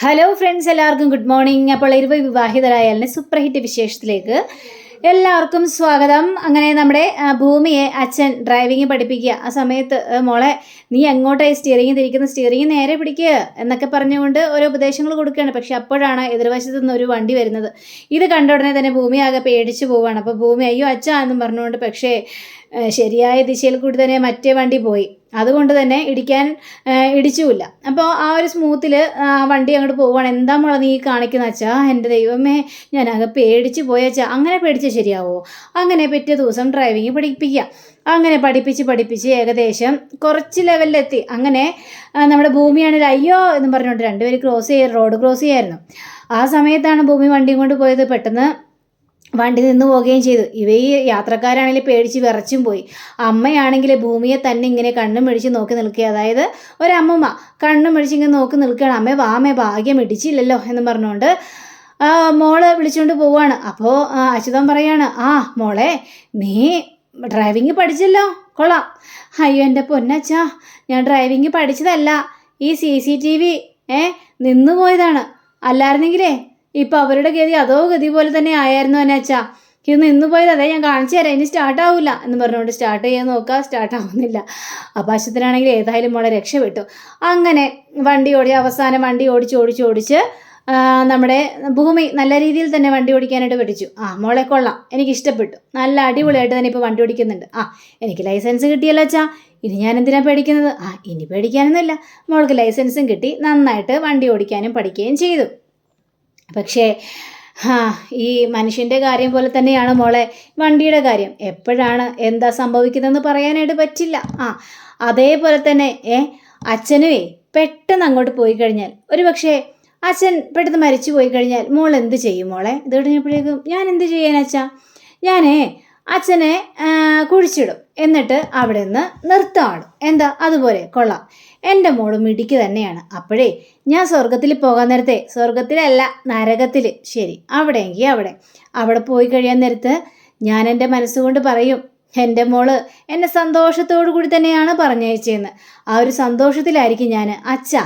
Hello friends, എല്ലാവർക്കും good morning. അപ്പോൾ വിവാഹിതരായാലിൻ്റെ super hit വിശേഷത്തിലേക്ക് എല്ലാവർക്കും സ്വാഗതം. അങ്ങനെ നമ്മുടെ ഭൂമിയെ അച്ഛൻ ഡ്രൈവിംഗ് പഠിപ്പിക്കുക. ആ സമയത്ത് മോളെ, നീ എങ്ങോട്ടായി സ്റ്റിയറിംഗ് തിരിക്കുന്ന, സ്റ്റിയറിംഗ് നേരെ പിടിക്കുക എന്നൊക്കെ പറഞ്ഞുകൊണ്ട് ഓരോ ഉപദേശങ്ങൾ കൊടുക്കുകയാണ്. പക്ഷെ അപ്പോഴാണ് എതിർവശത്ത് നിന്ന് ഒരു വണ്ടി വരുന്നത്. ഇത് കണ്ട ഉടനെ തന്നെ ഭൂമി ആകെ പേടിച്ചു പോവുകയാണ്. അപ്പോൾ ഭൂമി അയ്യോ അച്ഛാ എന്നും പറഞ്ഞുകൊണ്ട്, പക്ഷേ ശരിയായ ദിശയിൽ കൂടി തന്നെ മറ്റേ വണ്ടി പോയി. അതുകൊണ്ട് തന്നെ ഇടിച്ചുമില്ല. അപ്പോൾ ആ ഒരു സ്മൂത്തിൽ വണ്ടി അങ്ങോട്ട് പോവുകയാണ്. എന്താ മോളെ നീ കാണിക്കുന്ന അച്ഛാ? എൻ്റെ ദൈവമേ, ഞാനാകെ പേടിച്ച് പോയച്ചാ. അങ്ങനെ പേടിച്ച് ശരിയാവോ? അങ്ങനെ പിറ്റേ ദിവസം ഡ്രൈവിങ് പഠിപ്പിക്കുക. അങ്ങനെ പഠിപ്പിച്ച് ഏകദേശം കുറച്ച് ലെവലിലെത്തി. അങ്ങനെ നമ്മുടെ ഭൂമിയാണെങ്കിൽ അയ്യോ എന്ന് പറഞ്ഞുകൊണ്ട് രണ്ടുപേരും റോഡ് ക്രോസ് ചെയ്യായിരുന്നു. ആ സമയത്താണ് ഭൂമി വണ്ടിയും കൊണ്ട് പോയത്. പെട്ടെന്ന് വണ്ടി നിന്ന് പോവുകയും ചെയ്തു. ഈ യാത്രക്കാരാണെങ്കിൽ പേടിച്ച് വിറച്ചും പോയി. അമ്മയാണെങ്കിൽ ഭൂമിയെ തന്നെ ഇങ്ങനെ കണ്ണും മിഴിച്ച് നോക്കി നിൽക്കുക. അതായത് ഒരമ്മമ്മ കണ്ണും മിഴിച്ച് ഇങ്ങനെ നോക്കി നിൽക്കുകയാണ്. അമ്മേ ഭാഗ്യം ഇടിച്ചില്ലല്ലോ എന്ന് പറഞ്ഞുകൊണ്ട് മോള് വിളിച്ചുകൊണ്ട് പോവുകയാണ്. അപ്പോൾ അച്യുതൻ പറയാണ്, മോളെ നീ ഡ്രൈവിങ് പഠിച്ചല്ലോ, കൊള്ളാം. അയ്യോ എൻ്റെ പൊന്നച്ചാ, ഞാൻ ഡ്രൈവിങ് പഠിച്ചതല്ല, ഈ CCTV നിന്നു പോയതാണ്. അല്ലായിരുന്നെങ്കിലേ ഇപ്പം അവരുടെ ഗതി പോലെ തന്നെ ആയിരുന്നു എന്നെ അച്ഛാ. ഇത് നിന്ന് പോയത് അതെ, ഞാൻ കാണിച്ചു തരാം, ഇനി സ്റ്റാർട്ടാവില്ല എന്ന് പറഞ്ഞുകൊണ്ട് സ്റ്റാർട്ട് ചെയ്യാൻ നോക്കുക. സ്റ്റാർട്ടാവുന്നില്ല. അപ്പോൾ അശ്വത്തിനാണെങ്കിൽ ഏതായാലും മോളെ രക്ഷപ്പെട്ടു. അങ്ങനെ അവസാനം വണ്ടി ഓടിച്ച് നമ്മുടെ ഭൂമി നല്ല രീതിയിൽ തന്നെ വണ്ടി ഓടിക്കാനായിട്ട് പഠിച്ചു. മോളെ കൊള്ളാം, എനിക്ക് ഇഷ്ടപ്പെട്ടു, നല്ല അടിപൊളിയായിട്ട് തന്നെ ഇപ്പോൾ വണ്ടി ഓടിക്കുന്നുണ്ട്. എനിക്ക് ലൈസൻസ് കിട്ടിയല്ലോ അച്ഛാ, ഇനി ഞാൻ എന്തിനാണ് പേടിക്കുന്നത്? ഇനി പേടിക്കാനൊന്നുമില്ല. മോൾക്ക് ലൈസൻസും കിട്ടി, നന്നായിട്ട് വണ്ടി ഓടിക്കാനും പഠിക്കുകയും ചെയ്തു. പക്ഷേ ഈ മനുഷ്യൻ്റെ കാര്യം പോലെ തന്നെയാണ് മോളെ വണ്ടിയുടെ കാര്യം. എപ്പോഴാണ് എന്താ സംഭവിക്കുന്നതെന്ന് പറയാനായിട്ട് പറ്റില്ല. അതേപോലെ തന്നെ അച്ഛനുവേ പെട്ടെന്ന് അങ്ങോട്ട് പോയി കഴിഞ്ഞാൽ, ഒരു പക്ഷേ അച്ഛൻ പെട്ടെന്ന് മരിച്ചു പോയി കഴിഞ്ഞാൽ മോൾ എന്ത് ചെയ്യും മോളെ? ഇത് കഴിഞ്ഞപ്പോഴേക്കും ഞാൻ എന്ത് ചെയ്യാൻ അച്ഛാ? അച്ഛനെ കുഴിച്ചിടും, എന്നിട്ട് അവിടെ നിന്ന് നൃത്തമാടും. എന്താ അതുപോലെ? കൊള്ളാം, എൻ്റെ മോളും മിടിക്ക് തന്നെയാണ്. അപ്പോഴേ ഞാൻ സ്വർഗത്തിൽ പോകാൻ നേരത്തെ, സ്വർഗത്തിലല്ല നരകത്തിൽ, ശരി അവിടെയെങ്കിൽ അവിടെ പോയി കഴിയാൻ നേരത്ത് ഞാൻ എൻ്റെ മനസ്സുകൊണ്ട് പറയും, എൻ്റെ മോള് എന്നെ സന്തോഷത്തോടു കൂടി തന്നെയാണ് പറഞ്ഞയച്ചതെന്ന്. ആ ഒരു സന്തോഷത്തിലായിരിക്കും ഞാൻ. അച്ഛാ,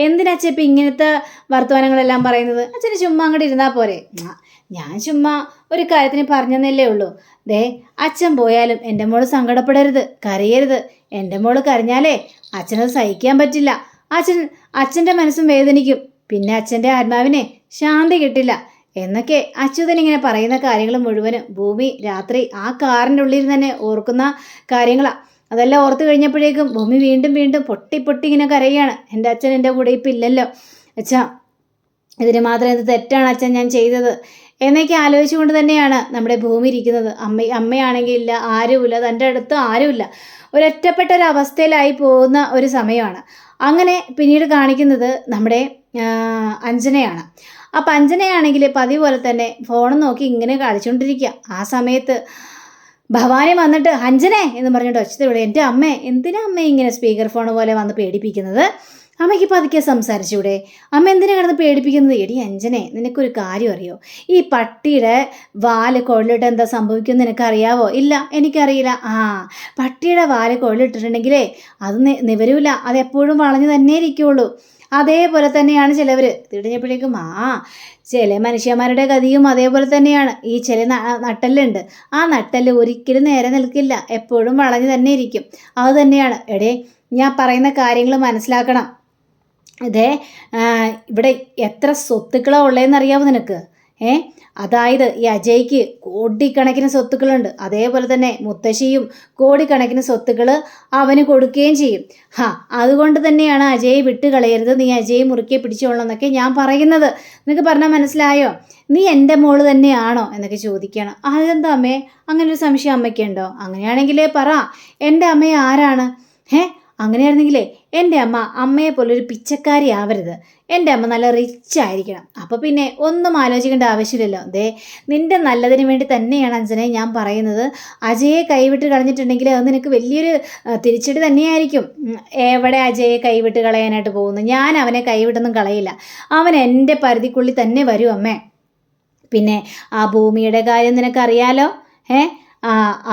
എന്തിനച്ഛ ഇപ്പം ഇങ്ങനത്തെ വർത്തമാനങ്ങളെല്ലാം പറയുന്നത്? അച്ഛന് ചുമ്മാ അങ്ങോട്ട് ഇരുന്നാൽ പോരെ? ഞാൻ ചുമ്മാ ഒരു കാര്യത്തിന് പറഞ്ഞെന്നല്ലേ ഉള്ളൂ. അച്ഛൻ പോയാലും എൻ്റെ മോള് സങ്കടപ്പെടരുത്, കരയരുത്. എൻ്റെ മോള് കരഞ്ഞാലേ അച്ഛനത് സഹിക്കാൻ പറ്റില്ല. അച്ഛൻ്റെ മനസ്സും വേദനിക്കും, പിന്നെ അച്ഛൻ്റെ ആത്മാവിനെ ശാന്തി കിട്ടില്ല എന്നൊക്കെ അച്യുതൻ ഇങ്ങനെ പറയുന്ന കാര്യങ്ങൾ മുഴുവനും ഭൂമി രാത്രി ആ കാറിൻ്റെ ഉള്ളിൽ തന്നെ ഓർക്കുന്ന കാര്യങ്ങളാണ്. അതെല്ലാം ഓർത്ത് കഴിഞ്ഞപ്പോഴേക്കും ഭൂമി വീണ്ടും പൊട്ടി ഇങ്ങനെ കരയാണ്. എൻ്റെ അച്ഛൻ എൻ്റെ കൂടെ ഇപ്പം ഇല്ലല്ലോ അച്ഛാ, ഇതിന് മാത്രം എന്ത് തെറ്റാണ് അച്ഛൻ ഞാൻ ചെയ്തത് എന്നൊക്കെ ആലോചിച്ചുകൊണ്ട് തന്നെയാണ് നമ്മുടെ ഭൂമി ഇരിക്കുന്നത്. അമ്മയാണെങ്കിൽ ഇല്ല, ആരുമില്ല, തൻ്റെ അടുത്ത് ആരുമില്ല, ഒരൊറ്റപ്പെട്ട ഒരവസ്ഥയിലായി പോകുന്ന ഒരു സമയമാണ്. അങ്ങനെ പിന്നീട് കാണിക്കുന്നത് നമ്മുടെ അഞ്ജനയാണ്. അപ്പം അഞ്ജനയാണെങ്കിൽ പതിവ് പോലെ തന്നെ ഫോൺ നോക്കി ഇങ്ങനെ കളിച്ചുകൊണ്ടിരിക്കുക. ആ സമയത്ത് ഭവാനി വന്നിട്ട് അഞ്ജനെ എന്ന് പറഞ്ഞിട്ട് ഒച്ചത്തിലൂടെ, എൻ്റെ അമ്മേ, എന്തിനാ അമ്മ ഇങ്ങനെ സ്പീക്കർ ഫോൺ പോലെ വന്ന് പേടിപ്പിക്കുന്നത്? അമ്മയ്ക്ക് പതുക്കെ സംസാരിച്ചൂടെ? അമ്മ എന്തിനാ കിടന്ന് പേടിപ്പിക്കുന്നത്? എടി അഞ്ജനെ, നിനക്കൊരു കാര്യം അറിയോ? ഈ പട്ടിയുടെ വാല് കൊള്ളിട്ട് എന്താ സംഭവിക്കുമെന്ന് നിനക്കറിയാവോ? ഇല്ല, എനിക്കറിയില്ല. പട്ടിയുടെ വാല് കൊള്ളിട്ടിട്ടുണ്ടെങ്കിലേ അത് നിവരൂല, അതെപ്പോഴും വളഞ്ഞു തന്നെ ഇരിക്കുള്ളൂ. അതേപോലെ തന്നെയാണ് ചിലവർ. തിരിഞ്ഞപ്പോഴേക്കും ചില മനുഷ്യന്മാരുടെ ഗതിയും അതേപോലെ തന്നെയാണ്. ഈ ചില നട്ടെല്ലുണ്ട്, ആ നട്ടെല്ല് ഒരിക്കലും നേരെ നിൽക്കില്ല, എപ്പോഴും വളഞ്ഞു തന്നെ ഇരിക്കും. അത് തന്നെയാണ്. ഞാൻ പറയുന്ന കാര്യങ്ങൾ മനസ്സിലാക്കണം. ഇവിടെ എത്ര സ്വത്തുക്കളാണ് ഉള്ളതെന്ന് അറിയാവോ നിനക്ക്? അതായത് ഈ അജയ്ക്ക് കോടിക്കണക്കിന് സ്വത്തുക്കളുണ്ട്. അതേപോലെ തന്നെ മുത്തശ്ശിയും കോടിക്കണക്കിന് സ്വത്തുക്കൾ അവന് കൊടുക്കുകയും ചെയ്യും. അതുകൊണ്ട് തന്നെയാണ് അജയെ വിട്ട് കളയരുത്, നീ അജയെ മുറുക്കെ പിടിച്ചോളണം എന്നൊക്കെ ഞാൻ പറയുന്നത്. നിനക്ക് പറഞ്ഞാൽ മനസ്സിലായോ? നീ എൻ്റെ മോള് തന്നെയാണോ എന്നൊക്കെ ചോദിക്കണം. അതെന്താ അമ്മേ, അങ്ങനൊരു സംശയം അമ്മയ്ക്കുണ്ടോ? അങ്ങനെയാണെങ്കിലേ പറ, എൻ്റെ അമ്മയെ ആരാണ്? അങ്ങനെയായിരുന്നെങ്കിലേ എൻ്റെ അമ്മയെ പോലൊരു പിച്ചക്കാരി ആവരുത്. എൻ്റെ അമ്മ നല്ല റിച്ച് ആയിരിക്കണം. അപ്പോൾ പിന്നെ ഒന്നും ആലോചിക്കേണ്ട ആവശ്യമില്ലല്ലോ. നിൻ്റെ നല്ലതിന് വേണ്ടി തന്നെയാണ് അഞ്ജനെ ഞാൻ പറയുന്നത്. അജയെ കൈവിട്ട് കളഞ്ഞിട്ടുണ്ടെങ്കിൽ അത് നിനക്ക് വലിയൊരു തിരിച്ചടി തന്നെയായിരിക്കും. എവിടെ അജയെ കൈവിട്ട് കളയാനായിട്ട് പോകുന്നു? ഞാൻ അവനെ കൈവിട്ടൊന്നും കളയില്ല. അവൻ എൻ്റെ പരിധിക്കുള്ളിൽ തന്നെ വരും അമ്മേ. പിന്നെ ആ ഭൂമിയുടെ കാര്യം നിനക്കറിയാലോ.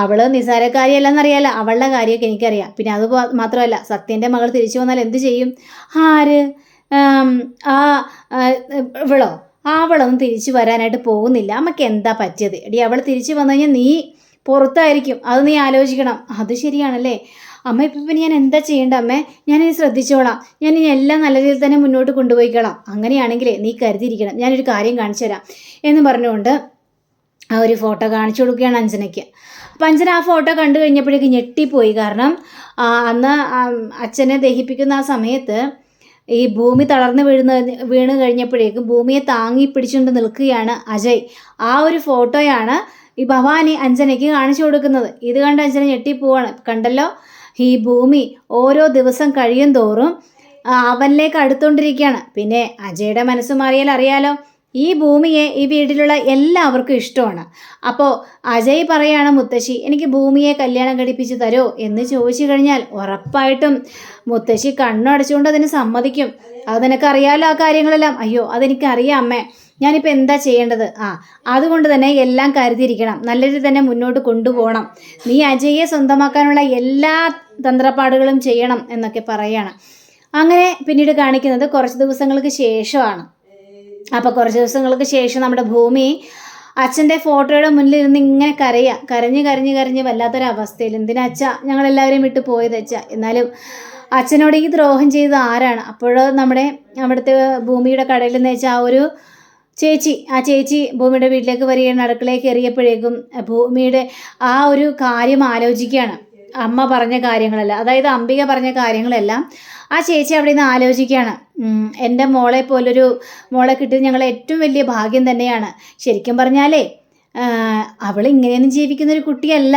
അവള് നിസാരക്കാരിയല്ലെന്നറിയാലോ, അവളുടെ കാര്യമൊക്കെ എനിക്കറിയാം. പിന്നെ അത് മാത്രമല്ല, സത്യൻ്റെ മകൾ തിരിച്ചു വന്നാൽ എന്ത് ചെയ്യും? ആര്? ഇവളോ അവളൊന്നും തിരിച്ചു വരാനായിട്ട് പോകുന്നില്ല. അമ്മയ്ക്ക് എന്താ പറ്റിയത്? എടി അവൾ തിരിച്ചു വന്നു കഴിഞ്ഞാൽ നീ പുറത്തായിരിക്കും, അത് നീ ആലോചിക്കണം. അത് ശരിയാണല്ലേ അമ്മ, ഇപ്പം ഞാൻ എന്താ ചെയ്യേണ്ട അമ്മേ? ഞാനിനി ശ്രദ്ധിച്ചോളാം, ഞാനിനി എല്ലാം നല്ല രീതിയിൽ തന്നെ മുന്നോട്ട് കൊണ്ടുപോയിക്കോളാം. അങ്ങനെയാണെങ്കിലേ നീ കരുതിയിരിക്കണം, ഞാനൊരു കാര്യം കാണിച്ചു തരാം എന്ന് പറഞ്ഞുകൊണ്ട് ആ ഒരു ഫോട്ടോ കാണിച്ചു കൊടുക്കുകയാണ് അഞ്ജനയ്ക്ക്. അപ്പം അഞ്ജന ആ ഫോട്ടോ കണ്ടു കഴിഞ്ഞപ്പോഴേക്ക് ഞെട്ടിപ്പോയി. കാരണം അന്ന് അച്ഛനെ ദഹിപ്പിക്കുന്ന ആ സമയത്ത് ഈ ഭൂമി തളർന്ന് വീണ് കഴിഞ്ഞപ്പോഴേക്കും ഭൂമിയെ താങ്ങി പിടിച്ചുകൊണ്ട് നിൽക്കുകയാണ് അജയ്. ആ ഒരു ഫോട്ടോയാണ് ഈ ഭവാനി അഞ്ജനയ്ക്ക് കാണിച്ചു കൊടുക്കുന്നത്. ഇത് കണ്ട് അഞ്ജന ഞെട്ടിപ്പോവാണ്. കണ്ടല്ലോ, ഈ ഭൂമി ഓരോ ദിവസം കഴിയും തോറും അവനിലേക്ക് അടുത്തോണ്ടിരിക്കുകയാണ്. പിന്നെ അജയുടെ മനസ്സ് മാറിയാൽ അറിയാലോ, ഈ ഭൂമിയെ ഈ വീട്ടിലുള്ള എല്ലാവർക്കും ഇഷ്ടമാണ്. അപ്പോൾ അജയ് പറയാണ്, മുത്തശ്ശി എനിക്ക് ഭൂമിയെ കല്യാണം കഴിപ്പിച്ച് തരോ എന്ന് ചോദിച്ചു കഴിഞ്ഞാൽ ഉറപ്പായിട്ടും മുത്തശ്ശി കണ്ണടച്ചുകൊണ്ട് അതിന് സമ്മതിക്കും. അത് നിനക്കറിയാലോ ആ കാര്യങ്ങളെല്ലാം. അയ്യോ അതെനിക്കറിയാം അമ്മേ, ഞാനിപ്പോൾ എന്താ ചെയ്യേണ്ടത്? അതുകൊണ്ട് തന്നെ എല്ലാം കരുതിയിരിക്കണം, നല്ല രീതിയിൽ തന്നെ മുന്നോട്ട് കൊണ്ടുപോകണം. നീ അജയെ സ്വന്തമാക്കാനുള്ള എല്ലാ തന്ത്രപ്പാടുകളും ചെയ്യണം എന്നൊക്കെ പറയാണ്. അങ്ങനെ പിന്നീട് കാണിക്കുന്നത് കുറച്ച് ദിവസങ്ങൾക്ക് ശേഷമാണ്. അപ്പോൾ കുറച്ച് ദിവസങ്ങൾക്ക് ശേഷം നമ്മുടെ ഭൂമി അച്ഛൻ്റെ ഫോട്ടോയുടെ മുന്നിൽ ഇരുന്ന് ഇങ്ങനെ കരഞ്ഞ് വല്ലാത്തൊരവസ്ഥയിൽ. എന്തിനാ അച്ഛ ഞങ്ങളെല്ലാവരും വിട്ടു പോയത് അച്ഛ? എന്നാലും അച്ഛനോട് ഈ ദ്രോഹം ചെയ്ത് ആരാണ്? അപ്പോൾ അവിടുത്തെ ഭൂമിയുടെ കടയിൽ നിന്ന് വെച്ചാൽ ആ ചേച്ചി ഭൂമിയുടെ വീട്ടിലേക്ക് വരികയാണ്. അടുക്കളയിൽ കയറിയപ്പോഴേക്കും ഭൂമിയുടെ ആ ഒരു കാര്യം ആലോചിക്കുകയാണ്. അമ്മ പറഞ്ഞ കാര്യങ്ങളെല്ലാം, അതായത് അംബിക പറഞ്ഞ കാര്യങ്ങളെല്ലാം ആ ചേച്ചി അവിടെ നിന്ന് ആലോചിക്കുകയാണ്. എൻ്റെ മോളെ പോലൊരു മോളെ കിട്ടിയത് ഞങ്ങളെ ഏറ്റവും വലിയ ഭാഗ്യം തന്നെയാണ്. ശരിക്കും പറഞ്ഞാലേ അവൾ ഇങ്ങനെയൊന്നും ജീവിക്കുന്നൊരു കുട്ടിയല്ല.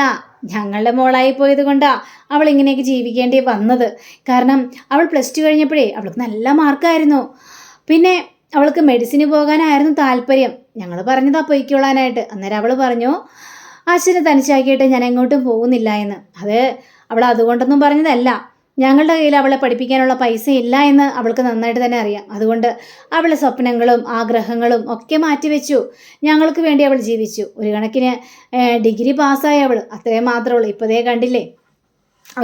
ഞങ്ങളുടെ മോളായി പോയത് കൊണ്ടാണ് അവൾ ഇങ്ങനെയൊക്കെ ജീവിക്കേണ്ടി വന്നത്. കാരണം അവൾ +2 കഴിഞ്ഞപ്പോഴേ അവൾക്ക് നല്ല മാർക്കായിരുന്നു. പിന്നെ അവൾക്ക് മെഡിസിന് പോകാനായിരുന്നു താല്പര്യം. ഞങ്ങൾ പറഞ്ഞതാ പൊയ്ക്കോളാനായിട്ട്. അന്നേരം അവൾ പറഞ്ഞു, അച്ഛനെ തനിച്ചാക്കിയിട്ട് ഞാൻ എങ്ങോട്ടും പോകുന്നില്ല എന്ന്. അത് അവൾ അതുകൊണ്ടൊന്നും പറഞ്ഞതല്ല, ഞങ്ങളുടെ കയ്യിൽ അവളെ പഠിപ്പിക്കാനുള്ള പൈസ ഇല്ല എന്ന് അവൾക്ക് നന്നായിട്ട് തന്നെ അറിയാം. അതുകൊണ്ട് അവളുടെ സ്വപ്നങ്ങളും ആഗ്രഹങ്ങളും ഒക്കെ മാറ്റിവെച്ചു. ഞങ്ങൾക്ക് വേണ്ടി അവൾ ജീവിച്ചു. ഒരു കണക്കിന് ഡിഗ്രി പാസ്സായ അവൾ, അത്രയും മാത്രമേ ഉള്ളൂ. ഇപ്പോഴേ കണ്ടില്ലേ,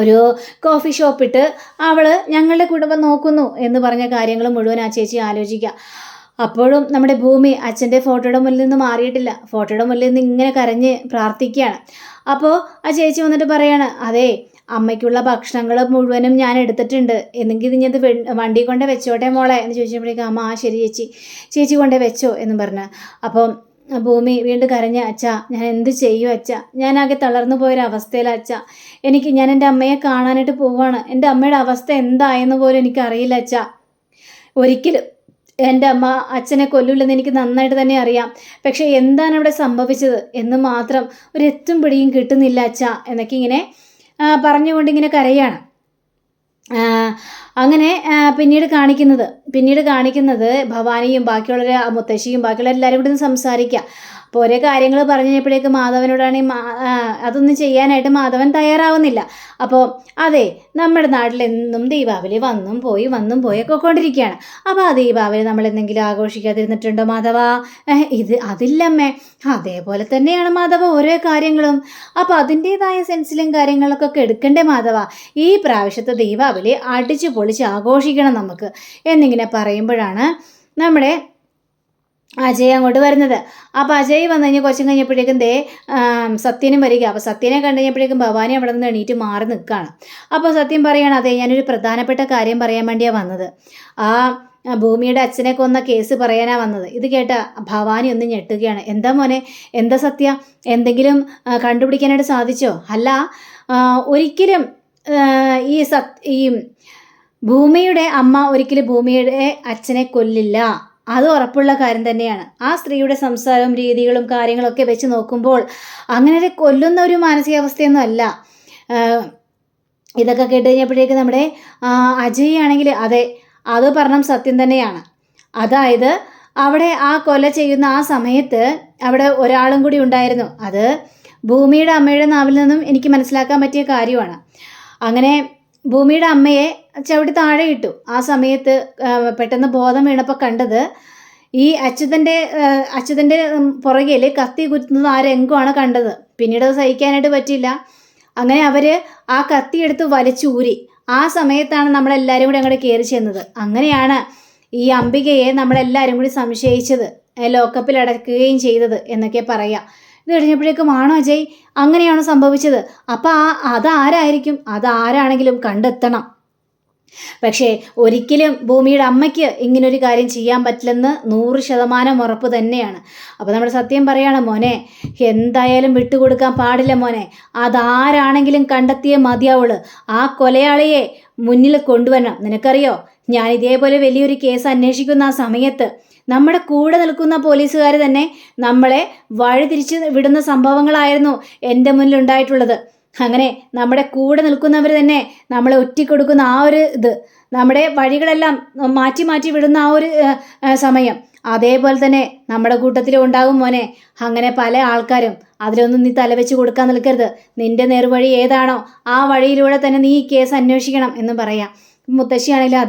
ഒരു കോഫി ഷോപ്പിട്ട് അവൾ ഞങ്ങളുടെ കുടുംബം നോക്കുന്നു എന്ന് പറഞ്ഞ കാര്യങ്ങൾ മുഴുവൻ ആ ചേച്ചി ആലോചിക്കുക. അപ്പോഴും നമ്മുടെ ഭൂമി അച്ഛൻ്റെ ഫോട്ടോയുടെ മുന്നിൽ നിന്ന് മാറിയിട്ടില്ല. ഫോട്ടോയുടെ മുന്നിൽ നിന്ന് ഇങ്ങനെ കരഞ്ഞ് പ്രാർത്ഥിക്കുകയാണ്. അപ്പോൾ ആ ചേച്ചി വന്നിട്ട് പറയാണ്, അതെ അമ്മയ്ക്കുള്ള ഭക്ഷണങ്ങൾ മുഴുവനും ഞാൻ എടുത്തിട്ടുണ്ട്, എന്നെങ്കിൽ ഇത് വണ്ടി കൊണ്ട് വെച്ചോട്ടെ മോളെ എന്ന് ചോദിച്ചപ്പോഴേക്കും അമ്മ ശരി ചേച്ചി കൊണ്ടേ വെച്ചോ എന്ന് പറഞ്ഞു. അപ്പം ഭൂമി വീണ്ടും കരഞ്ഞ, അച്ഛാ ഞാൻ എന്ത് ചെയ്യും അച്ഛാ, ഞാനാകെ തളർന്നു പോയൊരവസ്ഥയിലാണ് അച്ഛാ. ഞാൻ എൻ്റെ അമ്മയെ കാണാനായിട്ട് പോവാണ്. എൻ്റെ അമ്മയുടെ അവസ്ഥ എന്തായെന്ന് പോലും എനിക്കറിയില്ല അച്ഛാ. ഒരിക്കലും എൻ്റെ അമ്മ അച്ഛനെ കൊല്ലില്ലെന്ന് എനിക്ക് നന്നായിട്ട് തന്നെ അറിയാം. പക്ഷേ എന്താണ് അവിടെ സംഭവിച്ചത് എന്ന് മാത്രം ഒരു എത്തും പിടിയും കിട്ടുന്നില്ല അച്ഛാ എന്നൊക്കെ ഇങ്ങനെ പറഞ്ഞുകൊണ്ടിങ്ങനെ കരയാണ്. അങ്ങനെ പിന്നീട് കാണിക്കുന്നത് ഭവാനിയും ബാക്കിയുള്ള മുത്തശ്ശിയും ബാക്കിയുള്ള എല്ലാവരും കൂടി സംസാരിക്കുക. അപ്പോൾ ഒരേ കാര്യങ്ങൾ പറഞ്ഞപ്പോഴേക്ക് മാധവനോടാണെങ്കിൽ അതൊന്നും ചെയ്യാനായിട്ട് മാധവൻ തയ്യാറാവുന്നില്ല. അപ്പോൾ അതെ, നമ്മുടെ നാട്ടിൽ എന്നും ദീപാവലി വന്നും പോയൊക്കെ കൊണ്ടിരിക്കുകയാണ്. അപ്പോൾ ആ ദീപാവലി നമ്മൾ എന്തെങ്കിലും ആഘോഷിക്കാതിരുന്നിട്ടുണ്ടോ മാധവ? അതില്ലമ്മേ. അതേപോലെ തന്നെയാണ് മാധവ ഓരോ കാര്യങ്ങളും. അപ്പോൾ അതിൻ്റേതായ സെൻസിലും കാര്യങ്ങളൊക്കെ എടുക്കണ്ടേ മാധവ? ഈ പ്രാവശ്യത്തെ ദീപാവലി അടിച്ചു പൊളിച്ച് ആഘോഷിക്കണം നമുക്ക് എന്നിങ്ങനെ പറയുമ്പോഴാണ് നമ്മുടെ അജയ് അങ്ങോട്ട് വരുന്നത്. അപ്പോൾ അജയ് വന്നു കഴിഞ്ഞാൽ കുറച്ചും കഴിഞ്ഞപ്പോഴേക്കും സത്യനും വരിക. അപ്പോൾ സത്യനെ കണ്ടു കഴിഞ്ഞപ്പോഴേക്കും ഭവാനി അവിടെ നിന്ന് എണീറ്റ് മാറി നിൽക്കുകയാണ്. അപ്പോൾ സത്യം പറയുകയാണ്, അതെ ഞാനൊരു പ്രധാനപ്പെട്ട കാര്യം പറയാൻ വേണ്ടിയാണ് വന്നത്. ആ ഭൂമിയുടെ അച്ഛനെ കൊന്ന കേസ് പറയാനാണ് വന്നത്. ഇത് കേട്ട ഭവാനി ഒന്ന് ഞെട്ടുകയാണ്. എന്താ മോനെ, എന്താ സത്യ, എന്തെങ്കിലും കണ്ടുപിടിക്കാനായിട്ട് സാധിച്ചോ? അല്ല, ഒരിക്കലും ഈ ഭൂമിയുടെ അമ്മ ഒരിക്കലും ഭൂമിയുടെ അച്ഛനെ കൊല്ലില്ല, അത് ഉറപ്പുള്ള കാര്യം തന്നെയാണ്. ആ സ്ത്രീയുടെ സംസാരവും രീതികളും കാര്യങ്ങളൊക്കെ വെച്ച് നോക്കുമ്പോൾ അങ്ങനെ കൊല്ലുന്ന ഒരു മാനസികാവസ്ഥയൊന്നും അല്ല. ഇതൊക്കെ കേട്ട് കഴിഞ്ഞപ്പോഴേക്ക് നമ്മുടെ അജയ് ആണെങ്കിൽ അതെ അത് പറഞ്ഞ സത്യം തന്നെയാണ്. അതായത് അവിടെ ആ കൊല ചെയ്യുന്ന ആ സമയത്ത് അവിടെ ഒരാളും കൂടി ഉണ്ടായിരുന്നു. അത് ഭൂമിയുടെ അമ്മയുടെ നാവിൽ നിന്നും എനിക്ക് മനസ്സിലാക്കാൻ പറ്റിയ കാര്യമാണ്. അങ്ങനെ ഭൂമിയുടെ അമ്മയെ ചവിട്ടി താഴെ ഇട്ടു. ആ സമയത്ത് പെട്ടെന്ന് ബോധം വീണപ്പോൾ കണ്ടത് ഈ അച്യുതൻ്റെ പുറകിൽ കത്തി കുത്തുന്നത് ആ രംഗമാണ് കണ്ടത്. പിന്നീട് അത് സഹിക്കാനായിട്ട് പറ്റില്ല. അങ്ങനെ അവർ ആ കത്തി എടുത്ത് വലിച്ചൂരി. ആ സമയത്താണ് നമ്മളെല്ലാവരും കൂടി അങ്ങോട്ട് കയറി ചെന്നത്. അങ്ങനെയാണ് ഈ അംബികയെ നമ്മളെല്ലാവരും കൂടി സംശയിച്ചത്, ലോക്കപ്പിൽ അടക്കുകയും ചെയ്തത് എന്നൊക്കെ പറയാം. ഇത് കഴിഞ്ഞപ്പോഴേക്കും ആണോ അജയ്, അങ്ങനെയാണോ സംഭവിച്ചത്? അപ്പം അതാരാണെങ്കിലും കണ്ടെത്തണം. പക്ഷേ ഒരിക്കലും ഭൂമിയുടെ അമ്മയ്ക്ക് ഇങ്ങനൊരു കാര്യം ചെയ്യാൻ പറ്റില്ലെന്ന് 100% ഉറപ്പ് തന്നെയാണ്. അപ്പോൾ നമ്മൾ സത്യം പറയാണ് മോനെ, എന്തായാലും വിട്ടുകൊടുക്കാൻ പാടില്ല മോനെ. അതാരാണെങ്കിലും കണ്ടെത്തിയേ മതിയാവുള്ളൂ. ആ കൊലയാളിയെ മുന്നിൽ കൊണ്ടുവരണം. നിനക്കറിയോ, ഞാൻ ഇതേപോലെ വലിയൊരു കേസ് അന്വേഷിക്കുന്ന ആ സമയത്ത് നമ്മുടെ കൂടെ നിൽക്കുന്ന പോലീസുകാർ തന്നെ നമ്മളെ വഴിതിരിച്ച് വിടുന്ന സംഭവങ്ങളായിരുന്നു എൻ്റെ മുന്നിൽ ഉണ്ടായിട്ടുള്ളത്. അങ്ങനെ നമ്മുടെ കൂടെ നിൽക്കുന്നവർ തന്നെ നമ്മളെ ഒറ്റിക്കൊടുക്കുന്ന ആ ഒരു നമ്മുടെ വഴികളെല്ലാം മാറ്റി മാറ്റി വിടുന്ന ആ ഒരു സമയം അതേപോലെ തന്നെ നമ്മുടെ കൂട്ടത്തിലും ഉണ്ടാകും മോനെ. അങ്ങനെ പല ആൾക്കാരും. അതിലൊന്നും നീ തലവെച്ച് കൊടുക്കാൻ നിൽക്കരുത്. നിന്റെ നേർവഴി ഏതാണോ ആ വഴിയിലൂടെ തന്നെ നീ ഈ കേസ് അന്വേഷിക്കണം എന്ന് പറയാം. മുത്തശ്ശിയാണെങ്കിലും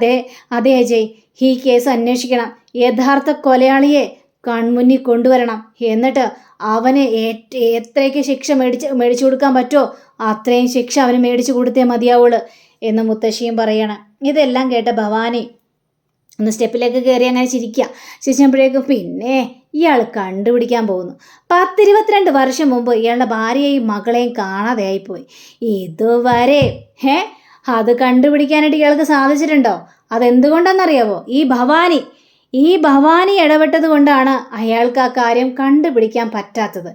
അതേ അജയ്, ഈ കേസ് അന്വേഷിക്കണം. യഥാർത്ഥ കൊലയാളിയെ കൺമുന്നിൽ കൊണ്ടുവരണം. എന്നിട്ട് അവന് എത്രയൊക്കെ ശിക്ഷ മേടിച്ചു കൊടുക്കാൻ പറ്റുമോ അത്രയും ശിക്ഷ അവന് മേടിച്ചു കൊടുത്തേ മതിയാവുള്ളൂ എന്ന് മുത്തശ്ശിയും പറയണം. ഇതെല്ലാം കേട്ട ഭവാനി ഒന്ന് സ്റ്റെപ്പിലേക്ക് കയറി അങ്ങനെ ചിരിച്ചപ്പോഴേക്കും പിന്നെ ഇയാൾ കണ്ടുപിടിക്കാൻ പോകുന്നു. 10-22 വർഷം മുമ്പ് ഇയാളുടെ ഭാര്യയെയും മകളെയും കാണാതെ ആയിപ്പോയി. ഇതുവരെ അത് കണ്ടുപിടിക്കാനായിട്ട് ഇയാൾക്ക് സാധിച്ചിട്ടുണ്ടോ? അതെന്തുകൊണ്ടാണെന്നറിയാവോ? ഈ ഭവാനി ഇടപെട്ടത് കൊണ്ടാണ് അയാൾക്ക് ആ കാര്യം കണ്ടുപിടിക്കാൻ പറ്റാത്തത്.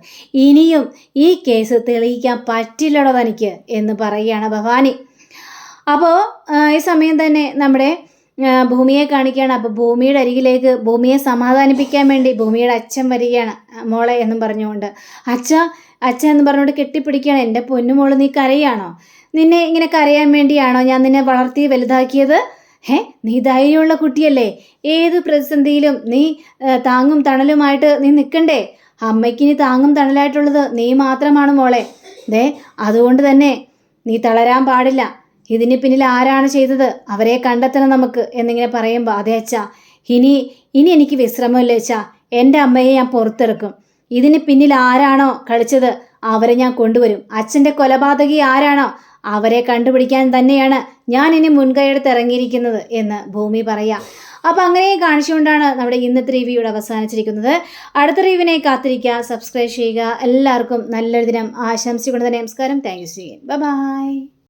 ഇനിയും ഈ കേസ് തെളിയിക്കാൻ പറ്റില്ലടോ തനിക്ക് എന്ന് പറയുകയാണ് ഭവാനി. അപ്പോൾ ഈ സമയം തന്നെ നമ്മുടെ ഭൂമിയെ കാണിക്കുകയാണ്. അപ്പോൾ ഭൂമിയുടെ അരികിലേക്ക് ഭൂമിയെ സമാധാനിപ്പിക്കാൻ വേണ്ടി ഭൂമിയുടെ അച്ഛൻ വരികയാണ്. മോളെ എന്നും പറഞ്ഞുകൊണ്ട് അച്ഛ എന്ന് പറഞ്ഞുകൊണ്ട് കെട്ടിപ്പിടിക്കുകയാണ്. എൻ്റെ പൊന്നുമോള്, നീ കരയാണോ? നിന്നെ ഇങ്ങനെ കരയാൻ വേണ്ടിയാണോ ഞാൻ നിന്നെ വളർത്തി വലുതാക്കിയത്? നീ ധൈര്യമുള്ള കുട്ടിയല്ലേ? ഏത് പ്രതിസന്ധിയിലും നീ താങ്ങും തണലുമായിട്ട് നീ നിൽക്കണ്ടേ? അമ്മയ്ക്ക് നീ താങ്ങും തണലായിട്ടുള്ളത് നീ മാത്രമാണ് മോളെ. അതുകൊണ്ട് തന്നെ നീ തളരാൻ പാടില്ല. ഇതിന് പിന്നിൽ ആരാണ് ചെയ്തത് അവരെ കണ്ടെത്തണം നമുക്ക് എന്നിങ്ങനെ പറയുമ്പോൾ, അതെ അച്ഛാ, ഇനി എനിക്ക് വിശ്രമമില്ല അച്ഛാ. എൻ്റെ അമ്മയെ ഞാൻ പുറത്തിറക്കും. ഇതിന് പിന്നിൽ ആരാണോ കളിച്ചത് അവരെ ഞാൻ കൊണ്ടുവരും. അച്ഛൻ്റെ കൊലപാതകി ആരാണോ അവരെ കണ്ടുപിടിക്കാൻ തന്നെയാണ് ഞാൻ ഇനി മുൻകൈയെടുത്ത് ഇറങ്ങിയിരിക്കുന്നത് എന്ന് ഭൂമി പറയാം. അപ്പോൾ അങ്ങനെ കാണിച്ചുകൊണ്ടാണ് നമ്മുടെ ഇന്നത്തെ റിവ്യൂടെ അവസാനിച്ചിരിക്കുന്നത്. അടുത്ത റിവ്യൂവിനെ കാത്തിരിക്കുക, സബ്സ്ക്രൈബ് ചെയ്യുക. എല്ലാവർക്കും നല്ലൊരു ദിനം ആശംസിച്ചുകൊണ്ട് തന്നെ നമസ്കാരം. Thank you. ബൈ.